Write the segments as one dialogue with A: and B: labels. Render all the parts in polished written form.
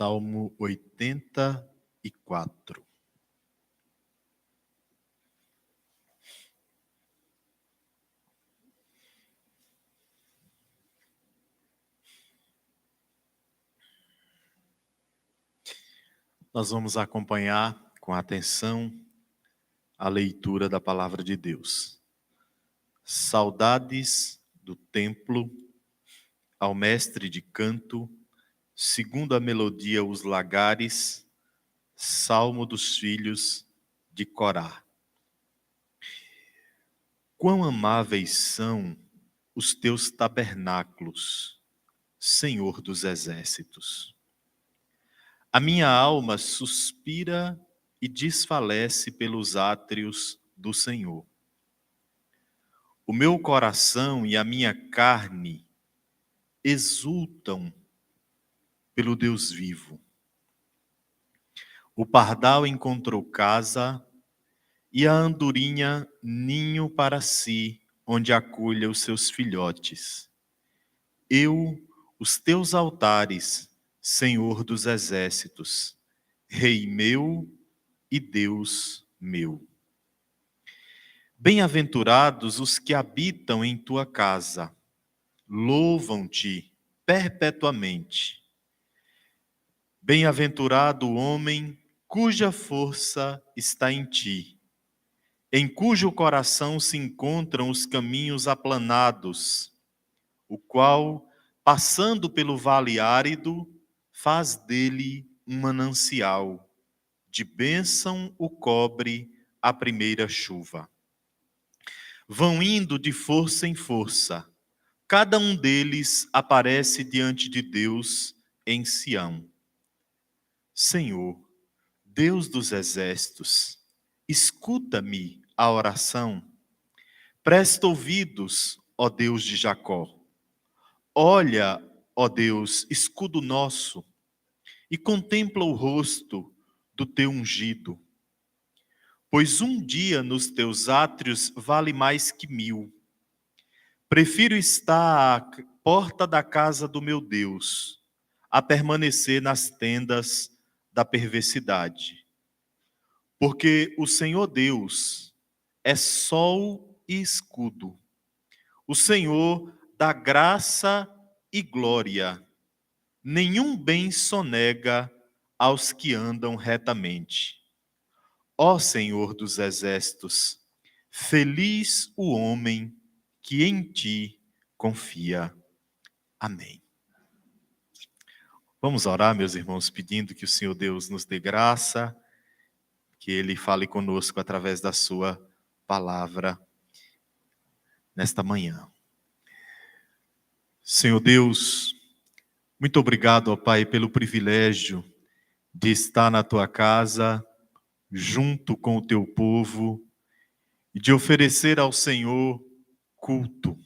A: Salmo 84. Nós vamos acompanhar com atenção a leitura da palavra de Deus. Saudades do templo, ao mestre de canto, segundo a melodia os lagares, salmo dos filhos de Corá. Quão amáveis são os teus tabernáculos, Senhor dos exércitos. A minha alma suspira e desfalece pelos átrios do Senhor. O meu coração e a minha carne exultam pelo Deus vivo. O pardal encontrou casa e a andorinha ninho para si, onde acolha os seus filhotes. Os teus altares, Senhor dos exércitos, Rei meu e Deus meu. Bem-aventurados os que habitam em tua casa, louvam-te perpetuamente. Bem-aventurado o homem cuja força está em ti, em cujo coração se encontram os caminhos aplanados, o qual, passando pelo vale árido, faz dele um manancial, de bênção o cobre a primeira chuva. Vão indo de força em força, cada um deles aparece diante de Deus em Sião. Senhor, Deus dos exércitos, escuta-me a oração. Presta ouvidos, ó Deus de Jacó. Olha, ó Deus, escudo nosso, e contempla o rosto do teu ungido. Pois um dia nos teus átrios vale mais que 1000. Prefiro estar à porta da casa do meu Deus, a permanecer nas tendas da perversidade. Porque o Senhor Deus é sol e escudo. O Senhor dá graça e glória. Nenhum bem sonega aos que andam retamente. Ó Senhor dos exércitos, feliz o homem que em ti confia. Amém. Vamos orar, meus irmãos, pedindo que o Senhor Deus nos dê graça, que Ele fale conosco através da sua palavra nesta manhã. Senhor Deus, muito obrigado, ó Pai, pelo privilégio de estar na tua casa, junto com o teu povo, e de oferecer ao Senhor culto.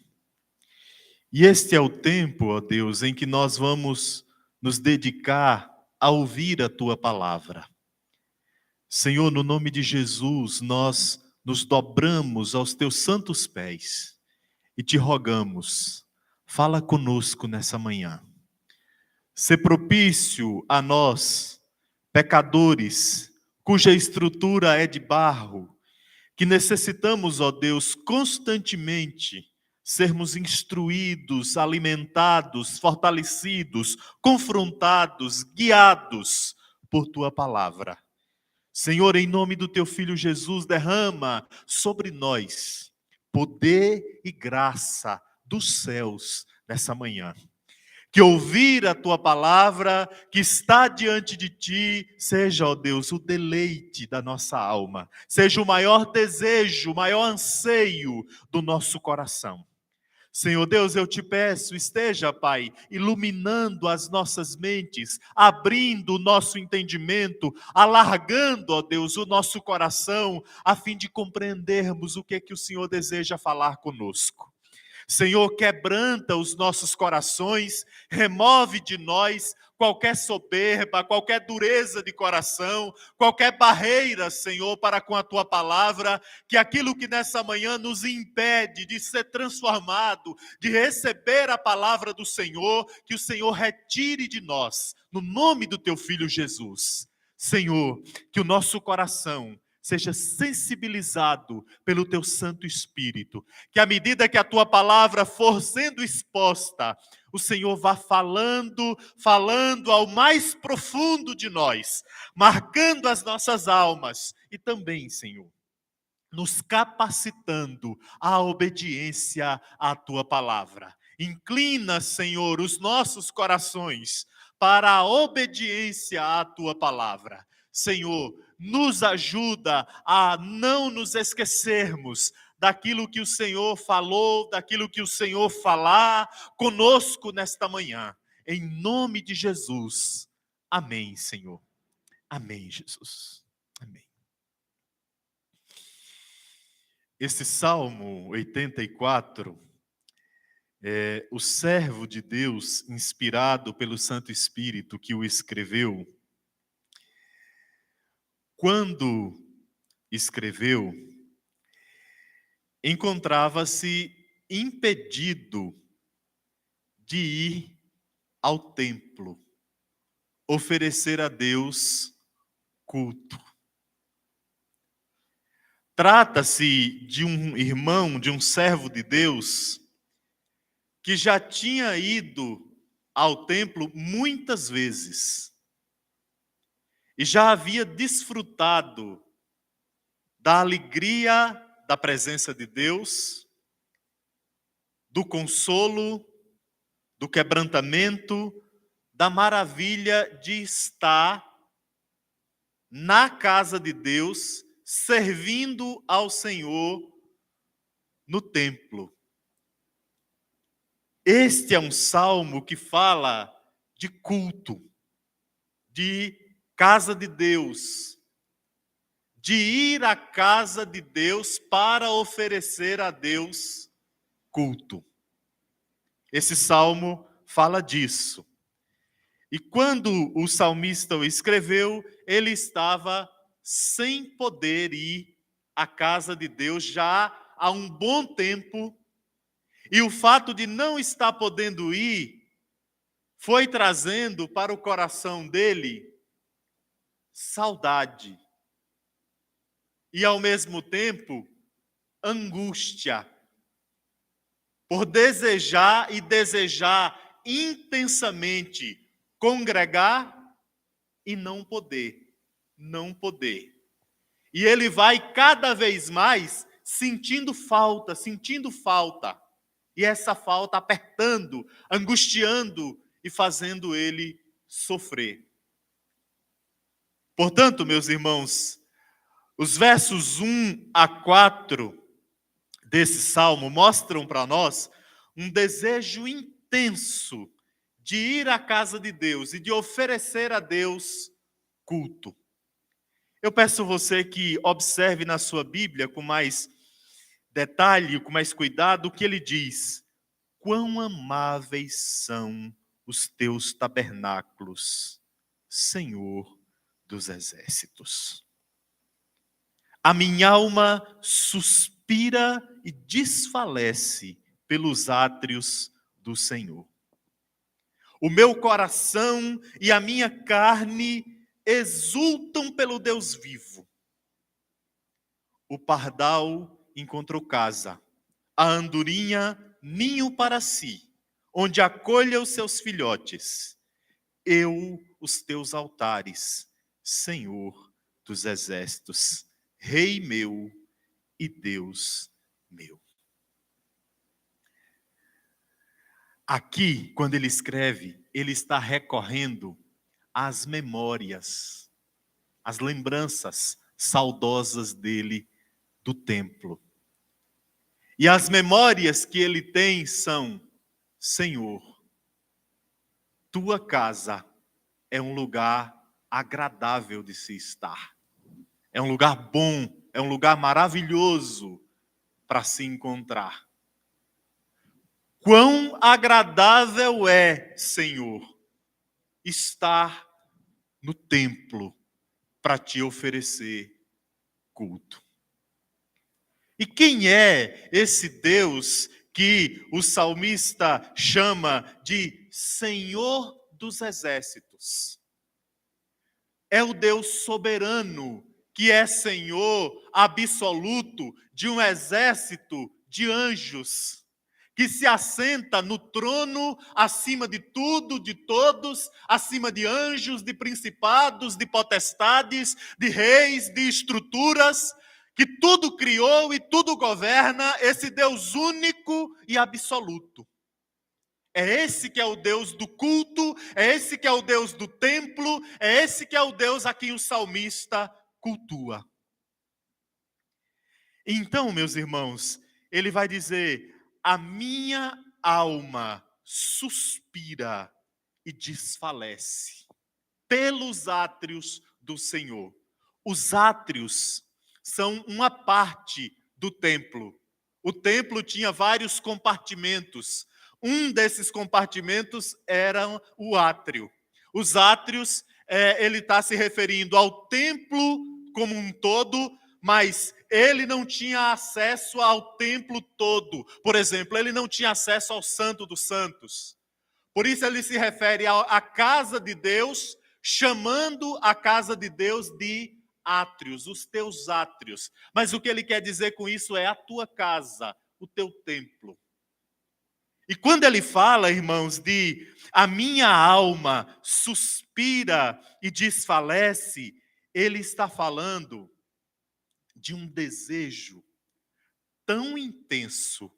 A: E este é o tempo, ó Deus, em que nós vamos nos dedicar a ouvir a tua palavra. Senhor, no nome de Jesus, nós nos dobramos aos teus santos pés e te rogamos, fala conosco nessa manhã. Sê propício a nós, pecadores, cuja estrutura é de barro, que necessitamos, ó Deus, constantemente sermos instruídos, alimentados, fortalecidos, confrontados, guiados por tua palavra. Senhor, em nome do teu Filho Jesus, derrama sobre nós poder e graça dos céus nessa manhã. Que ouvir a tua palavra que está diante de ti seja, ó Deus, o deleite da nossa alma, seja o maior desejo, o maior anseio do nosso coração. Senhor Deus, eu te peço, esteja, Pai, iluminando as nossas mentes, abrindo o nosso entendimento, alargando, ó Deus, o nosso coração, a fim de compreendermos o que é que o Senhor deseja falar conosco. Senhor, quebranta os nossos corações, remove de nós qualquer soberba, qualquer dureza de coração, qualquer barreira, Senhor, para com a tua palavra, que aquilo que nessa manhã nos impede de ser transformado, de receber a palavra do Senhor, que o Senhor retire de nós, no nome do teu filho Jesus. Senhor, que o nosso coração seja sensibilizado pelo teu Santo Espírito, que à medida que a tua palavra for sendo exposta, o Senhor vá falando ao mais profundo de nós, marcando as nossas almas e também, Senhor, nos capacitando à obediência à tua palavra. Inclina, Senhor, os nossos corações para a obediência à tua palavra. Senhor, nos ajuda a não nos esquecermos daquilo que o Senhor falou, daquilo que o Senhor falar conosco nesta manhã. Em nome de Jesus. Amém, Senhor. Amém, Jesus. Amém. Esse Salmo 84, o servo de Deus, inspirado pelo Santo Espírito que o escreveu, quando escreveu, encontrava-se impedido de ir ao templo, oferecer a Deus culto. Trata-se de um irmão, de um servo de Deus, que já tinha ido ao templo muitas vezes e já havia desfrutado da alegria da presença de Deus, do consolo, do quebrantamento, da maravilha de estar na casa de Deus, servindo ao Senhor no templo. Este é um salmo que fala de culto, de casa de Deus, de ir à casa de Deus para oferecer a Deus culto. Esse salmo fala disso. E quando o salmista o escreveu, ele estava sem poder ir à casa de Deus já há um bom tempo. E o fato de não estar podendo ir foi trazendo para o coração dele saudade e, ao mesmo tempo, angústia por desejar e desejar intensamente congregar e não poder. E ele vai cada vez mais sentindo falta. E essa falta apertando, angustiando e fazendo ele sofrer. Portanto, meus irmãos, os versos 1 a 4 desse salmo mostram para nós um desejo intenso de ir à casa de Deus e de oferecer a Deus culto. Eu peço a você que observe na sua Bíblia com mais detalhe, com mais cuidado, o que ele diz. Quão amáveis são os teus tabernáculos, Senhor dos exércitos. A minha alma suspira e desfalece pelos átrios do Senhor. O meu coração e a minha carne exultam pelo Deus vivo. O pardal encontrou casa, a andorinha ninho para si, onde acolha os seus filhotes. Eu, os teus altares, Senhor dos exércitos, Rei meu e Deus meu. Aqui, quando ele escreve, ele está recorrendo às memórias, às lembranças saudosas dele do templo. E as memórias que ele tem são: Senhor, tua casa é um lugar agradável de se estar. É um lugar bom, é um lugar maravilhoso para se encontrar. Quão agradável é, Senhor, estar no templo para te oferecer culto. E quem é esse Deus que o salmista chama de Senhor dos Exércitos? É o Deus soberano, que é Senhor absoluto de um exército de anjos, que se assenta no trono acima de tudo, de todos, acima de anjos, de principados, de potestades, de reis, de estruturas, que tudo criou e tudo governa, esse Deus único e absoluto. É esse que é o Deus do culto, é esse que é o Deus do templo, é esse que é o Deus a quem o salmista cultua. Então, meus irmãos, ele vai dizer: a minha alma suspira e desfalece pelos átrios do Senhor. Os átrios são uma parte do templo. O templo tinha vários compartimentos. Um desses compartimentos era o átrio. Os átrios, ele está se referindo ao templo como um todo, mas ele não tinha acesso ao templo todo. Por exemplo, ele não tinha acesso ao Santo dos Santos. Por isso ele se refere à casa de Deus, chamando a casa de Deus de átrios, os teus átrios. Mas o que ele quer dizer com isso é a tua casa, o teu templo. E quando ele fala, irmãos, de a minha alma suspira e desfalece, ele está falando de um desejo tão intenso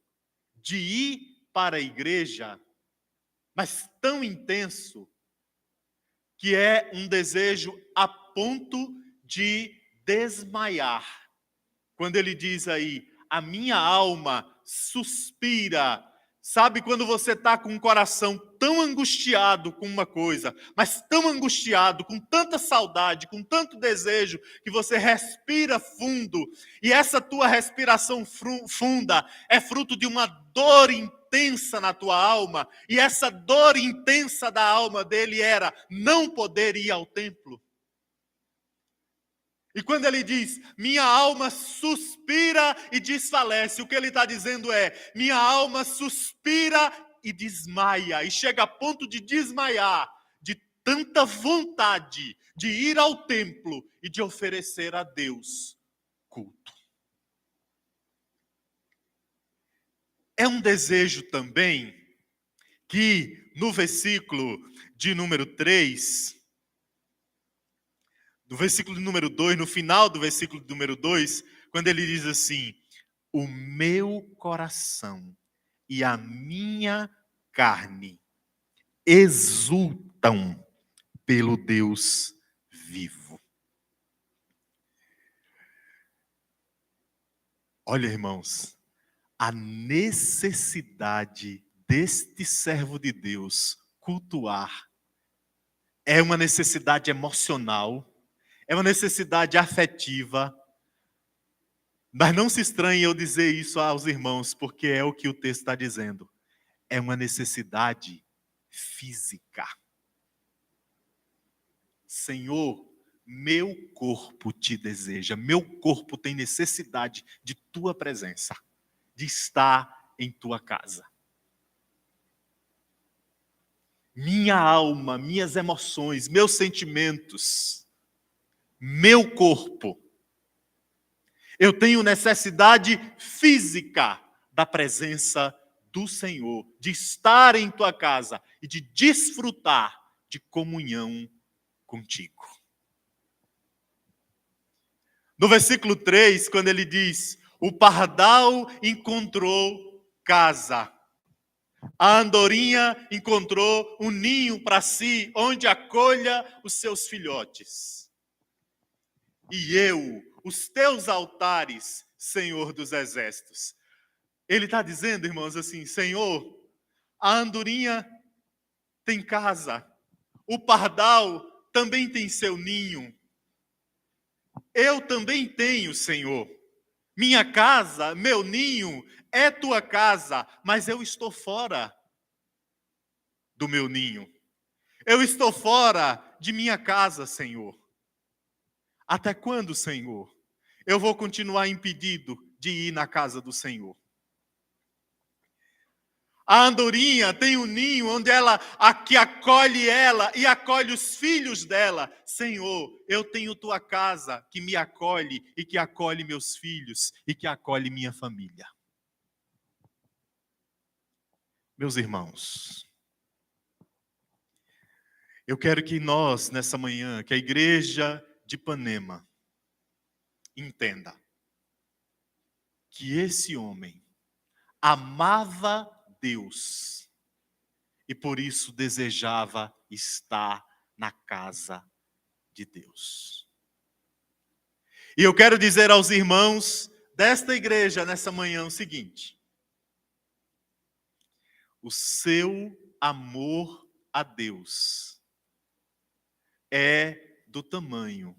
A: de ir para a igreja, mas tão intenso, que é um desejo a ponto de desmaiar. Quando ele diz aí, a minha alma suspira. Sabe quando você está com o coração tão angustiado com uma coisa, mas tão angustiado, com tanta saudade, com tanto desejo, que você respira fundo, e essa tua respiração funda é fruto de uma dor intensa na tua alma, e essa dor intensa da alma dele era não poder ir ao templo. E quando ele diz, minha alma suspira e desfalece, o que ele está dizendo é, minha alma suspira e desmaia, e chega a ponto de desmaiar, de tanta vontade de ir ao templo e de oferecer a Deus culto. É um desejo também que no versículo de número 3... no versículo número 2, no final do versículo número 2, quando ele diz assim, o meu coração e a minha carne exultam pelo Deus vivo. Olha, irmãos, a necessidade deste servo de Deus cultuar é uma necessidade emocional, é uma necessidade afetiva, mas não se estranhe eu dizer isso aos irmãos, porque é o que o texto está dizendo. É uma necessidade física. Senhor, meu corpo te deseja, meu corpo tem necessidade de tua presença, de estar em tua casa. Minha alma, minhas emoções, meus sentimentos, meu corpo, eu tenho necessidade física da presença do Senhor, de estar em tua casa e de desfrutar de comunhão contigo. No versículo 3, quando ele diz, o pardal encontrou casa, a andorinha encontrou um ninho para si, onde acolha os seus filhotes. E eu, os teus altares, Senhor dos exércitos. Ele está dizendo, irmãos, assim, Senhor, a andorinha tem casa, o pardal também tem seu ninho. Eu também tenho, Senhor. Minha casa, meu ninho, é tua casa, mas eu estou fora do meu ninho. Eu estou fora de minha casa, Senhor. Até quando, Senhor, eu vou continuar impedido de ir na casa do Senhor? A andorinha tem um ninho onde ela que acolhe ela e acolhe os filhos dela. Senhor, eu tenho tua casa que me acolhe e que acolhe meus filhos e que acolhe minha família. Meus irmãos, eu quero que nós, nessa manhã, que a igreja de Ipanema entenda que esse homem amava Deus e por isso desejava estar na casa de Deus. E eu quero dizer aos irmãos desta igreja nessa manhã o seguinte: o seu amor a Deus é do tamanho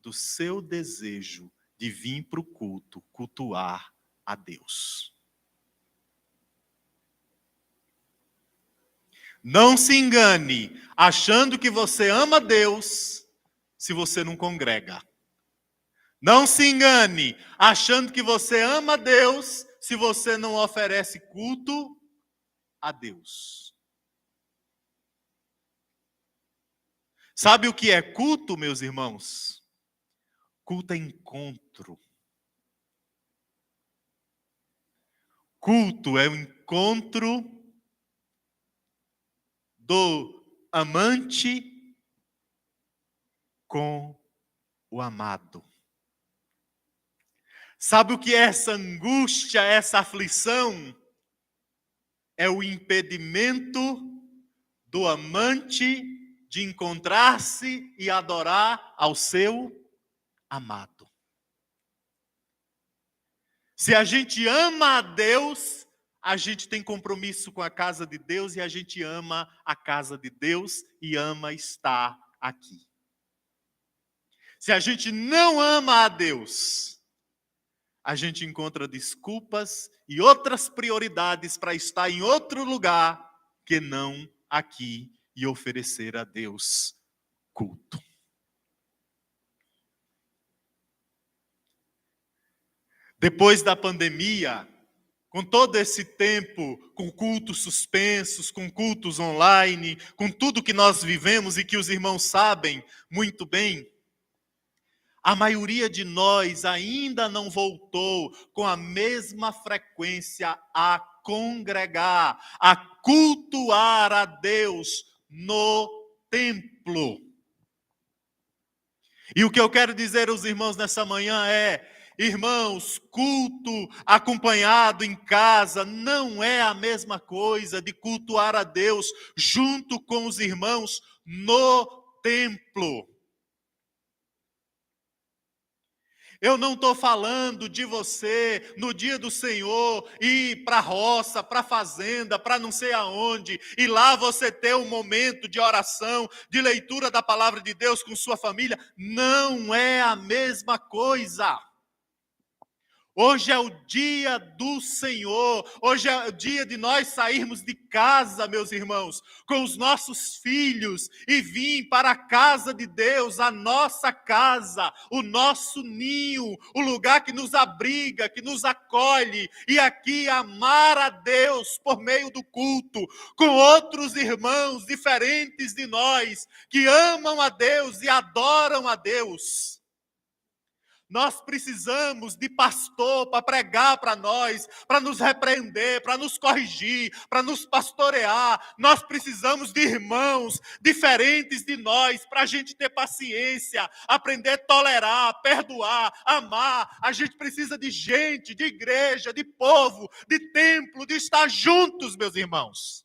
A: do seu desejo de vir para o culto, cultuar a Deus. Não se engane achando que você ama Deus se você não congrega. Não se engane achando que você ama Deus se você não oferece culto a Deus. Sabe o que é culto, meus irmãos? Culto é encontro. Culto é o encontro do amante com o amado. Sabe o que é essa angústia, essa aflição? É o impedimento do amante de encontrar-se e adorar ao seu amado. Se a gente ama a Deus, a gente tem compromisso com a casa de Deus e a gente ama a casa de Deus e ama estar aqui. Se a gente não ama a Deus, a gente encontra desculpas e outras prioridades para estar em outro lugar que não aqui e oferecer a Deus culto. Depois da pandemia, com todo esse tempo, com cultos suspensos, com cultos online, com tudo que nós vivemos e que os irmãos sabem muito bem, a maioria de nós ainda não voltou com a mesma frequência a congregar, a cultuar a Deus no templo. E o que eu quero dizer aos irmãos nessa manhã é: irmãos, culto acompanhado em casa não é a mesma coisa de cultuar a Deus junto com os irmãos no templo. Eu não estou falando de você, no dia do Senhor, ir para a roça, para a fazenda, para não sei aonde, e lá você ter um momento de oração, de leitura da palavra de Deus com sua família. Não é a mesma coisa. Hoje é o dia do Senhor, hoje é o dia de nós sairmos de casa, meus irmãos, com os nossos filhos e vir para a casa de Deus, a nossa casa, o nosso ninho, o lugar que nos abriga, que nos acolhe, e aqui amar a Deus por meio do culto, com outros irmãos diferentes de nós, que amam a Deus e adoram a Deus. Nós precisamos de pastor para pregar para nós, para nos repreender, para nos corrigir, para nos pastorear. Nós precisamos de irmãos diferentes de nós, para a gente ter paciência, aprender a tolerar, perdoar, amar. A gente precisa de gente, de igreja, de povo, de templo, de estar juntos, meus irmãos.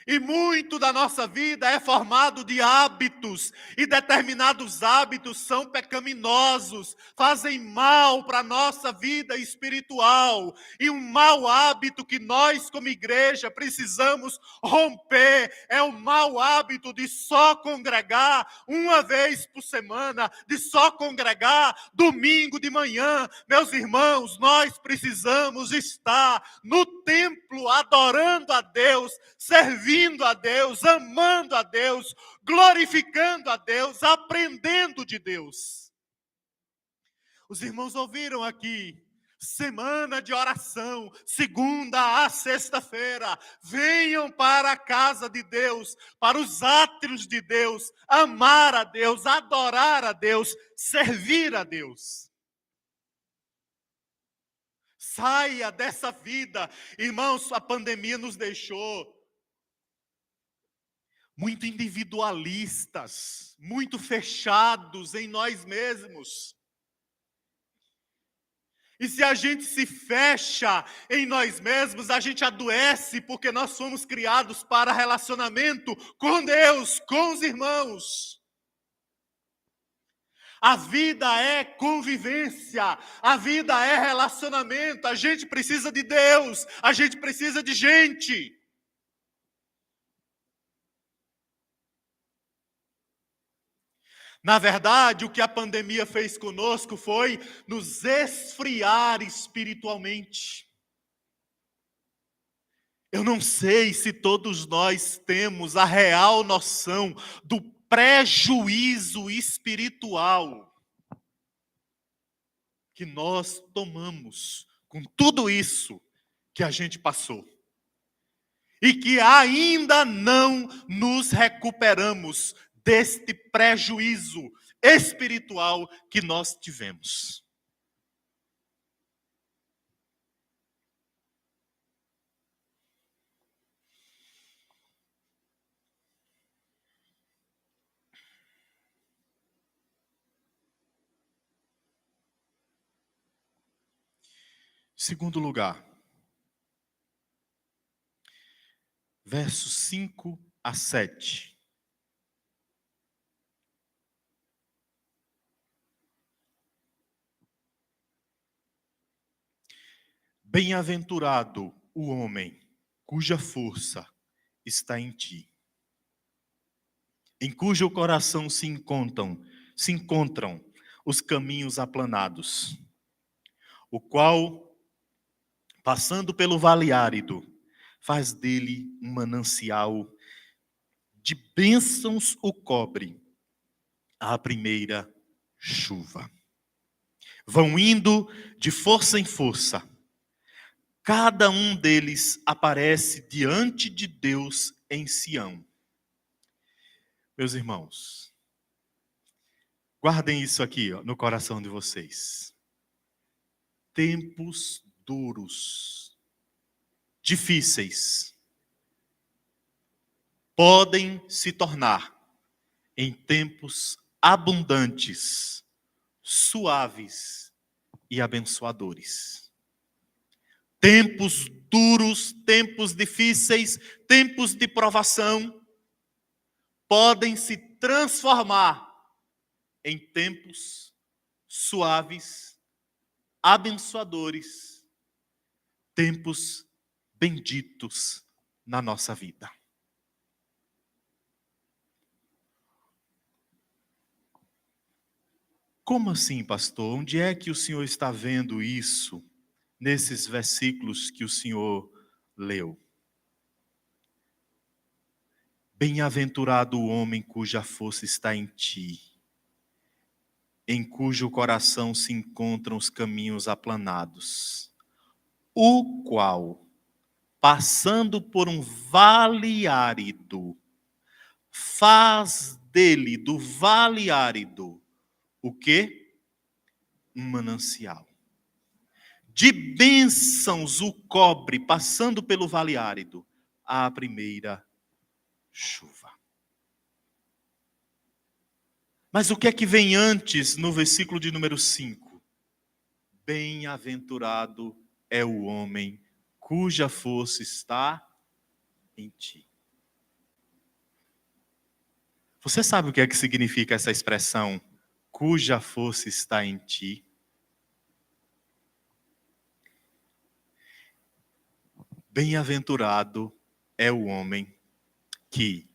A: E muito da nossa vida é formado de hábitos, e determinados hábitos são pecaminosos, fazem mal para a nossa vida espiritual. E um mau hábito que nós, como igreja, precisamos romper é o mau hábito de só congregar uma vez por semana, de só congregar domingo de manhã. Meus irmãos, nós precisamos estar no templo adorando a Deus, servindo a Deus, amando a Deus, glorificando a Deus, aprendendo de Deus. Os irmãos ouviram aqui, semana de oração, segunda a sexta-feira. Venham para a casa de Deus, para os átrios de Deus, amar a Deus, adorar a Deus, servir a Deus. Saia dessa vida. Irmãos, a pandemia nos deixou muito individualistas, muito fechados em nós mesmos. E se a gente se fecha em nós mesmos, a gente adoece, porque nós fomos criados para relacionamento com Deus, com os irmãos. A vida é convivência, a vida é relacionamento. A gente precisa de Deus, a gente precisa de gente. Na verdade, o que a pandemia fez conosco foi nos esfriar espiritualmente. Eu não sei se todos nós temos a real noção do prejuízo espiritual que nós tomamos com tudo isso que a gente passou. E que ainda não nos recuperamos deste prejuízo espiritual que nós tivemos. Segundo lugar, versos 5 a 7. Bem-aventurado o homem cuja força está em ti, em cujo coração se encontram os caminhos aplanados, o qual, passando pelo vale árido, faz dele um manancial de bênçãos o cobre à primeira chuva. Vão indo de força em força. Cada um deles aparece diante de Deus em Sião. Meus irmãos, guardem isso aqui no coração de vocês. Tempos duros, difíceis, podem se tornar em tempos abundantes, suaves e abençoadores. Tempos duros, tempos difíceis, tempos de provação, podem se transformar em tempos suaves, abençoadores, tempos benditos na nossa vida. Como assim, pastor? Onde é que o senhor está vendo isso nesses versículos que o senhor leu? Bem-aventurado o homem cuja força está em ti, em cujo coração se encontram os caminhos aplanados, o qual, passando por um vale árido, faz dele, do vale árido, o quê? Um manancial. De bênçãos o cobre, passando pelo vale árido, à primeira chuva. Mas o que é que vem antes no versículo de número 5? Bem-aventurado é o homem cuja força está em ti. Você sabe o que é que significa essa expressão, cuja força está em ti? Bem-aventurado é o homem que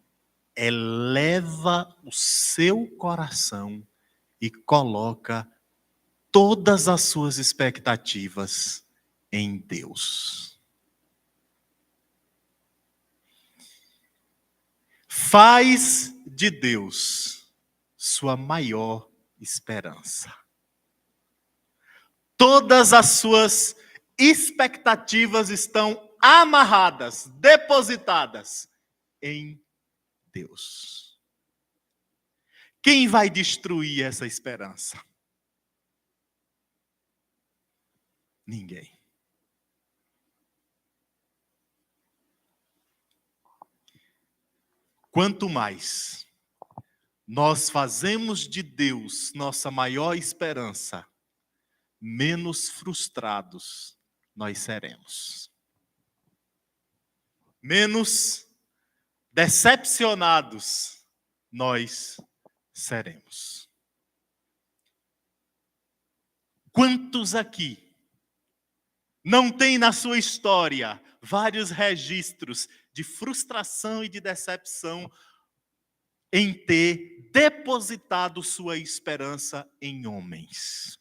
A: eleva o seu coração e coloca todas as suas expectativas em Deus. Faz de Deus sua maior esperança. Todas as suas expectativas estão amarradas, depositadas em Deus. Quem vai destruir essa esperança? Ninguém. Quanto mais nós fazemos de Deus nossa maior esperança, menos frustrados nós seremos. Menos decepcionados nós seremos. Quantos aqui não tem na sua história vários registros de frustração e de decepção em ter depositado sua esperança em homens?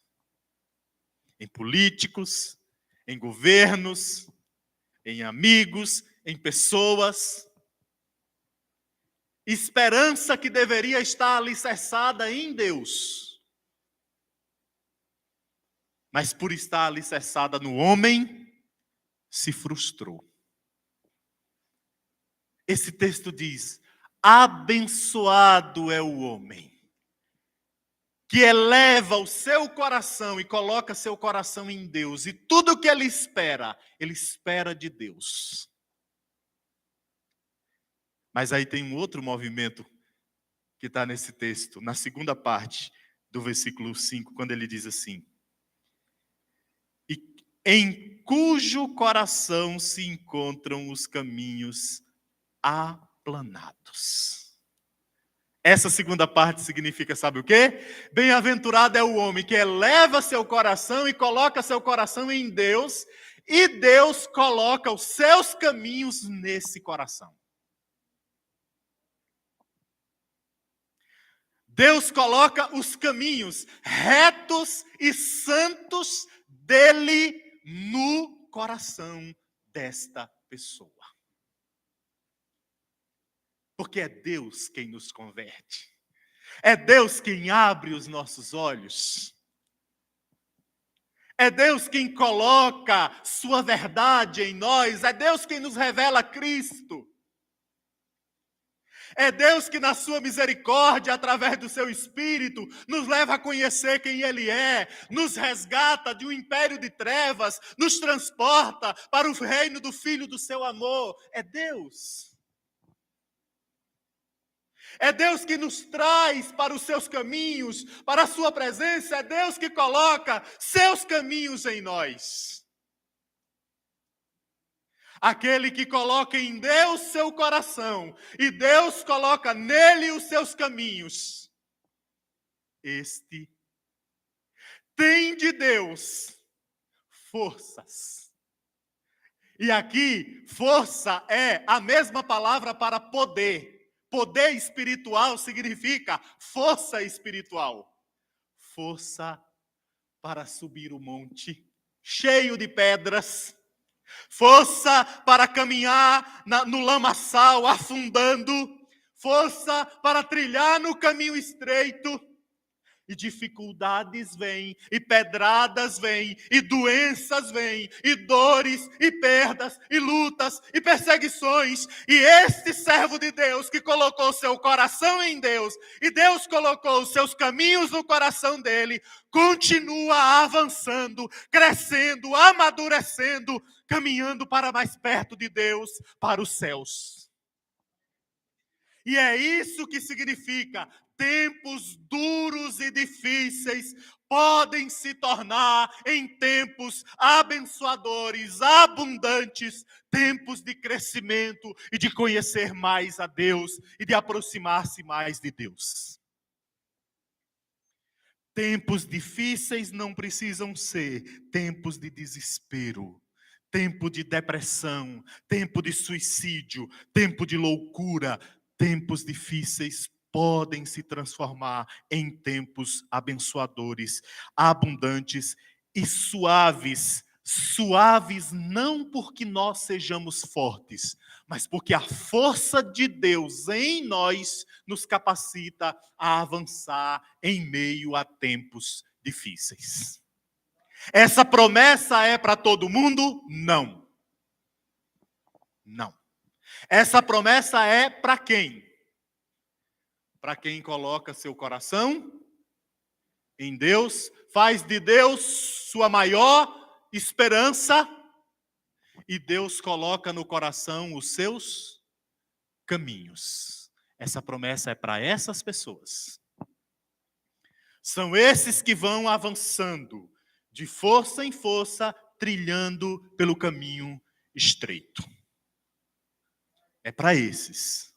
A: Em políticos, em governos, em amigos, em pessoas. Esperança que deveria estar alicerçada em Deus. Mas por estar alicerçada no homem, se frustrou. Esse texto diz: abençoado é o homem que eleva o seu coração e coloca seu coração em Deus. E tudo o que ele espera de Deus. Mas aí tem um outro movimento que está nesse texto, na segunda parte do versículo 5, quando ele diz assim: e em cujo coração se encontram os caminhos aplanados. Essa segunda parte significa, sabe o quê? Bem-aventurado é o homem que eleva seu coração e coloca seu coração em Deus, e Deus coloca os seus caminhos nesse coração. Deus coloca os caminhos retos e santos dele no coração desta pessoa. Porque é Deus quem nos converte. É Deus quem abre os nossos olhos. É Deus quem coloca sua verdade em nós. É Deus quem nos revela Cristo. É Deus que na sua misericórdia, através do seu Espírito, nos leva a conhecer quem Ele é, nos resgata de um império de trevas, nos transporta para o reino do Filho do seu amor. É Deus. É Deus que nos traz para os seus caminhos, para a sua presença. É Deus que coloca seus caminhos em nós. Aquele que coloca em Deus seu coração e Deus coloca nele os seus caminhos, este tem de Deus forças. E aqui, força é a mesma palavra para poder. Poder espiritual significa força espiritual. Força para subir o monte cheio de pedras. Força para caminhar no lamaçal, afundando. Força para trilhar no caminho estreito. E dificuldades vêm, e pedradas vêm, e doenças vêm, e dores, e perdas, e lutas, e perseguições. E este servo de Deus que colocou seu coração em Deus, e Deus colocou os seus caminhos no coração dele, continua avançando, crescendo, amadurecendo, caminhando para mais perto de Deus, para os céus. E é isso que significa: tempos duros e difíceis podem se tornar em tempos abençoadores, abundantes, tempos de crescimento e de conhecer mais a Deus e de aproximar-se mais de Deus. Tempos difíceis não precisam ser tempos de desespero, tempo de depressão, tempo de suicídio, tempo de loucura. Tempos difíceis podem se transformar em tempos abençoadores, abundantes e suaves. Suaves não porque nós sejamos fortes, mas porque a força de Deus em nós nos capacita a avançar em meio a tempos difíceis. Essa promessa é para todo mundo? Não. Não. Essa promessa é para quem? Para quem coloca seu coração em Deus, faz de Deus sua maior esperança, e Deus coloca no coração os seus caminhos. Essa promessa é para essas pessoas. São esses que vão avançando de força em força, trilhando pelo caminho estreito. É para esses.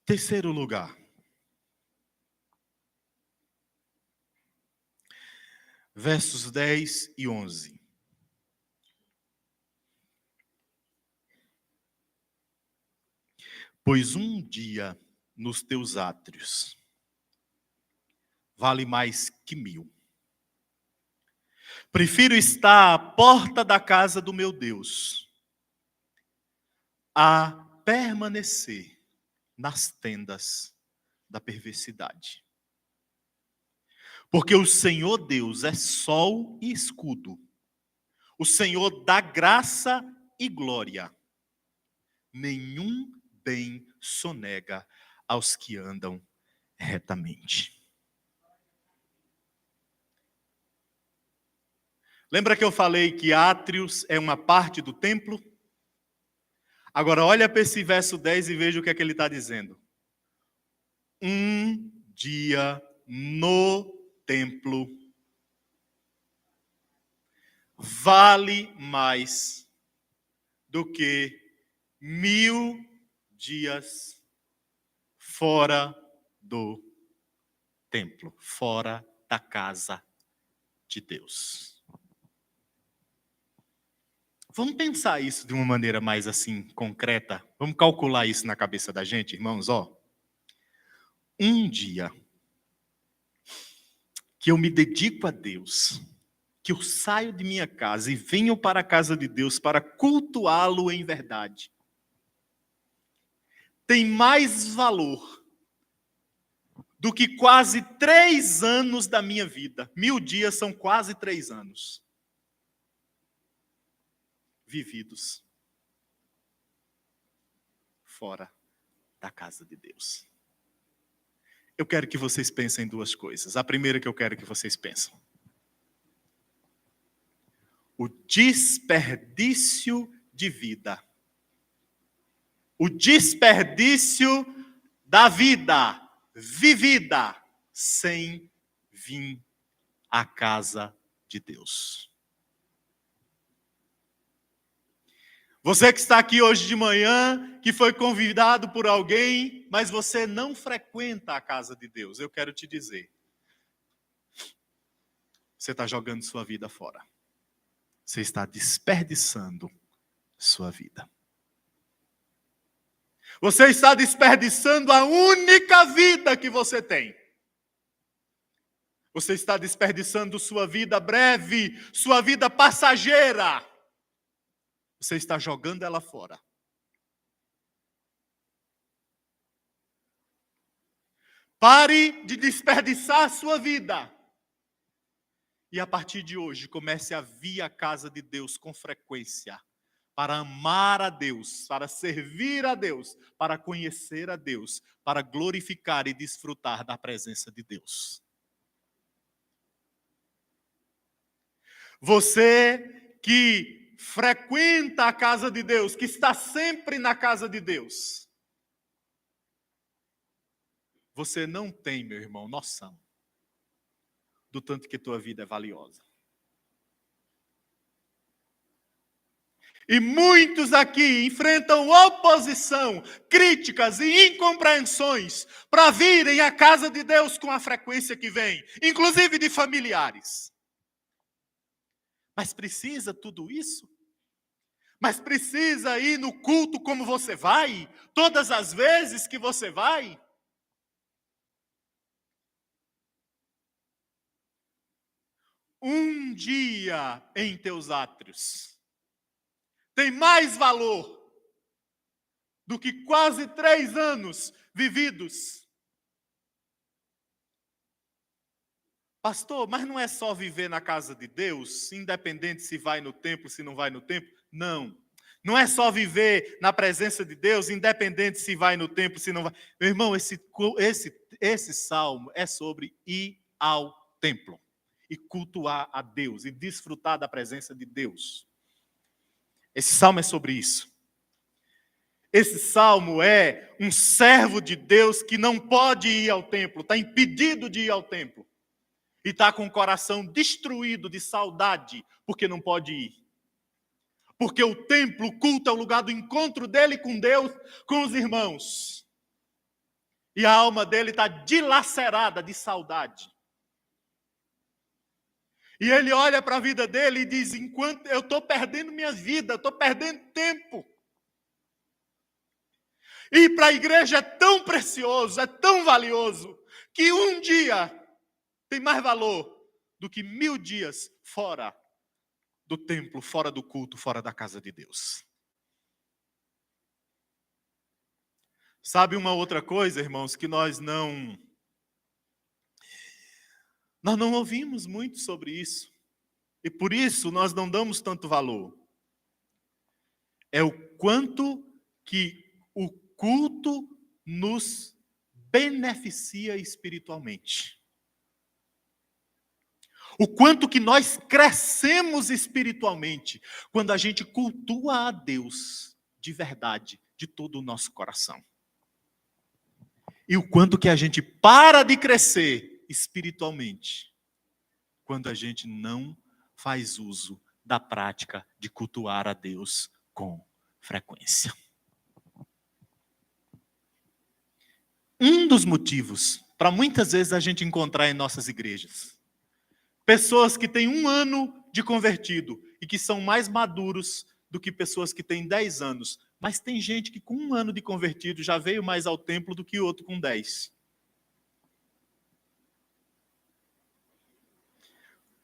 A: Terceiro lugar. Versos 10 e 11. Pois um dia nos teus átrios vale mais que 1000. Prefiro estar à porta da casa do meu Deus a permanecer nas tendas da perversidade. Porque o Senhor Deus é sol e escudo. O Senhor dá graça e glória. Nenhum bem sonega aos que andam retamente. Lembra que eu falei que átrios é uma parte do templo? Agora olha para esse verso 10 e veja o que é que ele está dizendo. Um dia no templo vale mais do que 1000 dias fora do templo, fora da casa de Deus. Vamos pensar isso de uma maneira mais assim, concreta? Vamos calcular isso na cabeça da gente, irmãos? Um dia que eu me dedico a Deus, que eu saio de minha casa e venho para a casa de Deus para cultuá-lo em verdade, tem mais valor do que quase 3 anos da minha vida. 1000 dias são quase 3 anos vividos fora da casa de Deus. Eu quero que vocês pensem em 2 coisas. A primeira que eu quero que vocês pensem: o desperdício de vida. O desperdício da vida vivida sem vir à casa de Deus. Você que está aqui hoje de manhã, que foi convidado por alguém, mas você não frequenta a casa de Deus, eu quero te dizer, você está jogando sua vida fora. Você está desperdiçando sua vida. Você está desperdiçando a única vida que você tem. Você está desperdiçando sua vida breve, sua vida passageira. Você está jogando ela fora. Pare de desperdiçar a sua vida. E a partir de hoje, comece a vir à casa de Deus com frequência. Para amar a Deus, para servir a Deus, para conhecer a Deus, para glorificar e desfrutar da presença de Deus. Você que frequenta a casa de Deus, que está sempre na casa de Deus, você não tem, meu irmão, noção do tanto que tua vida é valiosa. E muitos aqui enfrentam oposição, críticas e incompreensões para virem à casa de Deus com a frequência que vem, inclusive de familiares. Mas precisa tudo isso? Mas precisa ir no culto como você vai? Todas as vezes que você vai? Um dia em teus átrios tem mais valor do que quase 3 anos vividos. Pastor, mas não é só viver na casa de Deus, independente se vai no templo, se não vai no templo? Não. Não é só viver na presença de Deus, independente se vai no templo, se não vai. Meu irmão, esse salmo é sobre ir ao templo e cultuar a Deus e desfrutar da presença de Deus. Esse salmo é sobre isso. Esse salmo é um servo de Deus que não pode ir ao templo, está impedido de ir ao templo. E está com o coração destruído de saudade, porque não pode ir. Porque o templo, o culto, é o lugar do encontro dele com Deus, com os irmãos. E a alma dele está dilacerada de saudade. E ele olha para a vida dele e diz: enquanto eu estou perdendo minha vida, estou perdendo tempo. Ir para a igreja é tão precioso, é tão valioso, que um dia tem mais valor do que 1000 dias fora do templo, fora do culto, fora da casa de Deus. Sabe uma outra coisa, irmãos, que nós não ouvimos muito sobre isso. E por isso nós não damos tanto valor. É o quanto que o culto nos beneficia espiritualmente. O quanto que nós crescemos espiritualmente quando a gente cultua a Deus de verdade, de todo o nosso coração. E o quanto que a gente para de crescer espiritualmente quando a gente não faz uso da prática de cultuar a Deus com frequência. Um dos motivos para muitas vezes a gente encontrar em nossas igrejas pessoas que têm 1 ano de convertido e que são mais maduros do que pessoas que têm 10 anos. Mas tem gente que com 1 ano de convertido já veio mais ao templo do que outro com 10.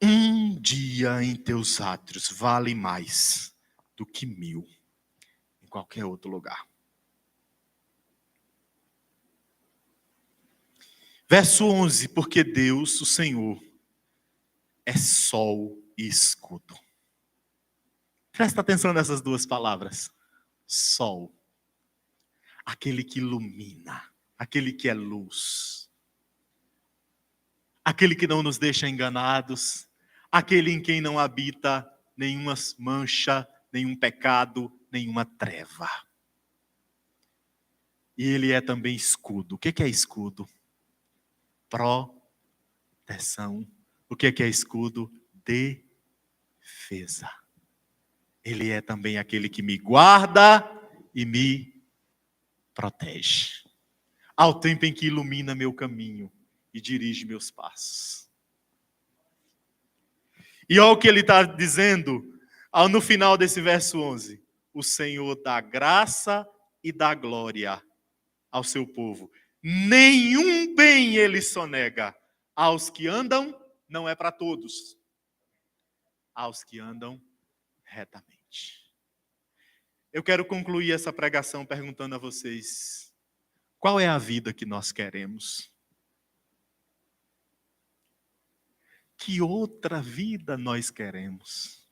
A: Um dia em teus átrios vale mais do que 1000 em qualquer outro lugar. Verso 11, porque Deus, o Senhor, é sol e escudo. Presta atenção nessas duas palavras. Sol. Aquele que ilumina, aquele que é luz. Aquele que não nos deixa enganados, aquele em quem não habita nenhuma mancha, nenhum pecado, nenhuma treva. E ele é também escudo. O que é escudo? Proteção. O que é escudo? Defesa. Ele é também aquele que me guarda e me protege. Ao tempo em que ilumina meu caminho e dirige meus passos. E olha o que ele está dizendo no final desse verso 11. O Senhor dá graça e dá glória ao seu povo. Nenhum bem ele sonega aos que andam, não é para todos, aos que andam retamente. Eu quero concluir essa pregação perguntando a vocês: qual é a vida que nós queremos? Que outra vida nós queremos?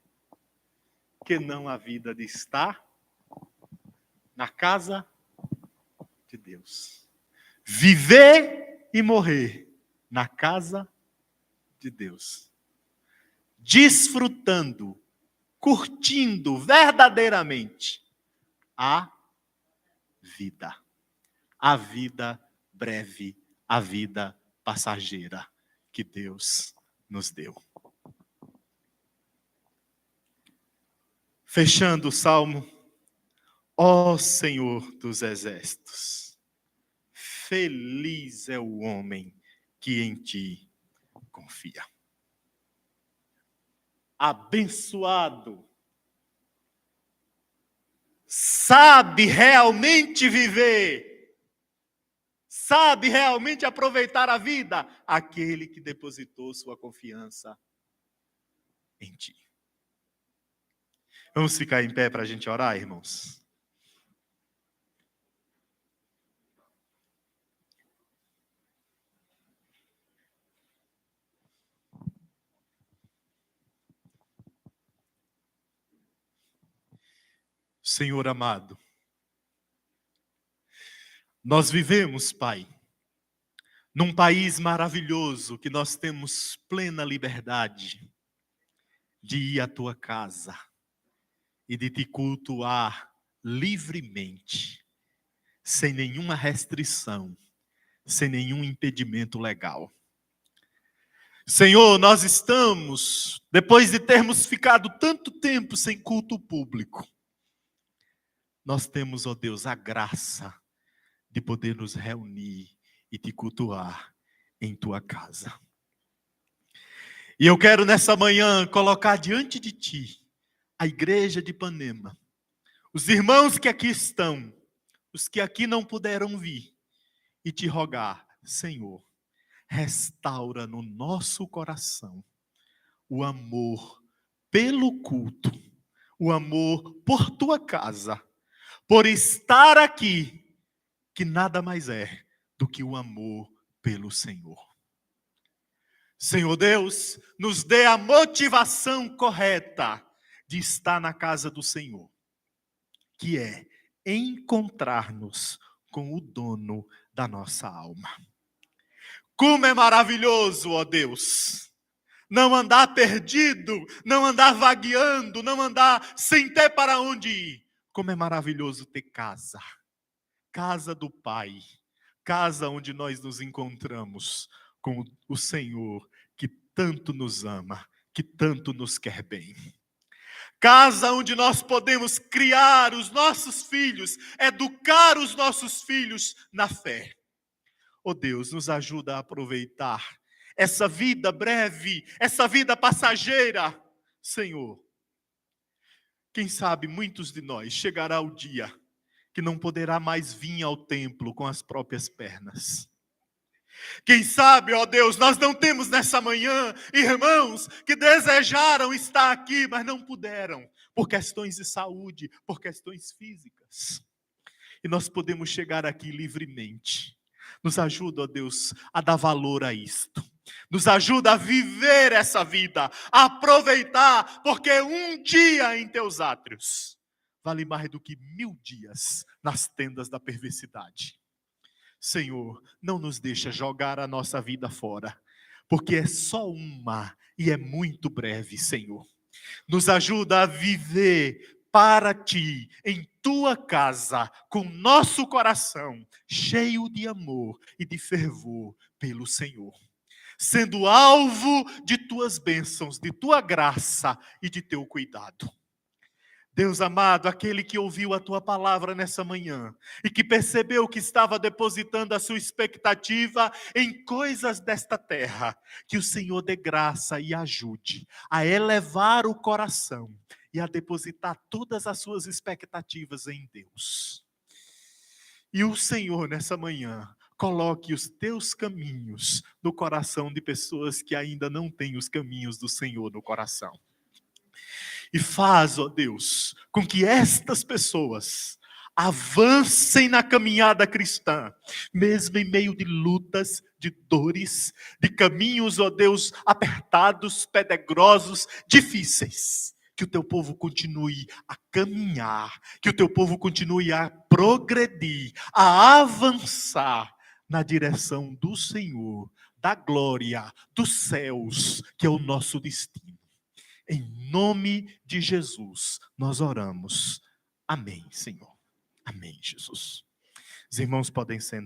A: Que não a vida de estar na casa de Deus. Viver e morrer na casa de Deus. desfrutando, curtindo verdadeiramente a vida. A vida breve, a vida passageira que Deus nos deu. Fechando o salmo, ó Senhor dos exércitos, feliz é o homem que em ti confia. Abençoado, sabe realmente viver, sabe realmente aproveitar a vida, aquele que depositou sua confiança em ti. Vamos ficar em pé para a gente orar, irmãos? Senhor amado, nós vivemos, Pai, num país maravilhoso que nós temos plena liberdade de ir à tua casa e de te cultuar livremente, sem nenhuma restrição, sem nenhum impedimento legal. Senhor, nós estamos, depois de termos ficado tanto tempo sem culto público, nós temos, ó Deus, a graça de poder nos reunir e te cultuar em tua casa. E eu quero nessa manhã colocar diante de ti a igreja de Ipanema, os irmãos que aqui estão, os que aqui não puderam vir, e te rogar, Senhor, restaura no nosso coração o amor pelo culto, o amor por tua casa, por estar aqui, que nada mais é do que o amor pelo Senhor. Senhor Deus, nos dê a motivação correta de estar na casa do Senhor, que é encontrar-nos com o dono da nossa alma. Como é maravilhoso, ó Deus, não andar perdido, não andar vagueando, não andar sem ter para onde ir. Como é maravilhoso ter casa, casa do Pai, casa onde nós nos encontramos com o Senhor que tanto nos ama, que tanto nos quer bem. Casa onde nós podemos criar os nossos filhos, educar os nossos filhos na fé. Oh Deus, nos ajuda a aproveitar essa vida breve, essa vida passageira. Senhor, quem sabe muitos de nós chegará o dia que não poderá mais vir ao templo com as próprias pernas. Quem sabe, ó Deus, nós não temos nessa manhã irmãos que desejaram estar aqui, mas não puderam, por questões de saúde, por questões físicas. E nós podemos chegar aqui livremente. Nos ajuda, ó Deus, a dar valor a isto. Nos ajuda a viver essa vida, a aproveitar, porque um dia em teus átrios vale mais do que 1000 dias nas tendas da perversidade. Senhor, não nos deixa jogar a nossa vida fora, porque é só uma e é muito breve, Senhor. Nos ajuda a viver para ti, em tua casa, com nosso coração cheio de amor e de fervor pelo Senhor, sendo alvo de tuas bênçãos, de tua graça e de teu cuidado. Deus amado, aquele que ouviu a tua palavra nessa manhã e que percebeu que estava depositando a sua expectativa em coisas desta terra, que o Senhor dê graça e ajude a elevar o coração e a depositar todas as suas expectativas em Deus. E o Senhor, nessa manhã, coloque os teus caminhos no coração de pessoas que ainda não têm os caminhos do Senhor no coração. E faz, ó Deus, com que estas pessoas avancem na caminhada cristã, mesmo em meio de lutas, de dores, de caminhos, ó Deus, apertados, pedregosos, difíceis. Que o teu povo continue a caminhar, que o teu povo continue a progredir, a avançar na direção do Senhor, da glória, dos céus, que é o nosso destino. Em nome de Jesus, nós oramos. Amém, Senhor. Amém, Jesus. Os irmãos podem sentar.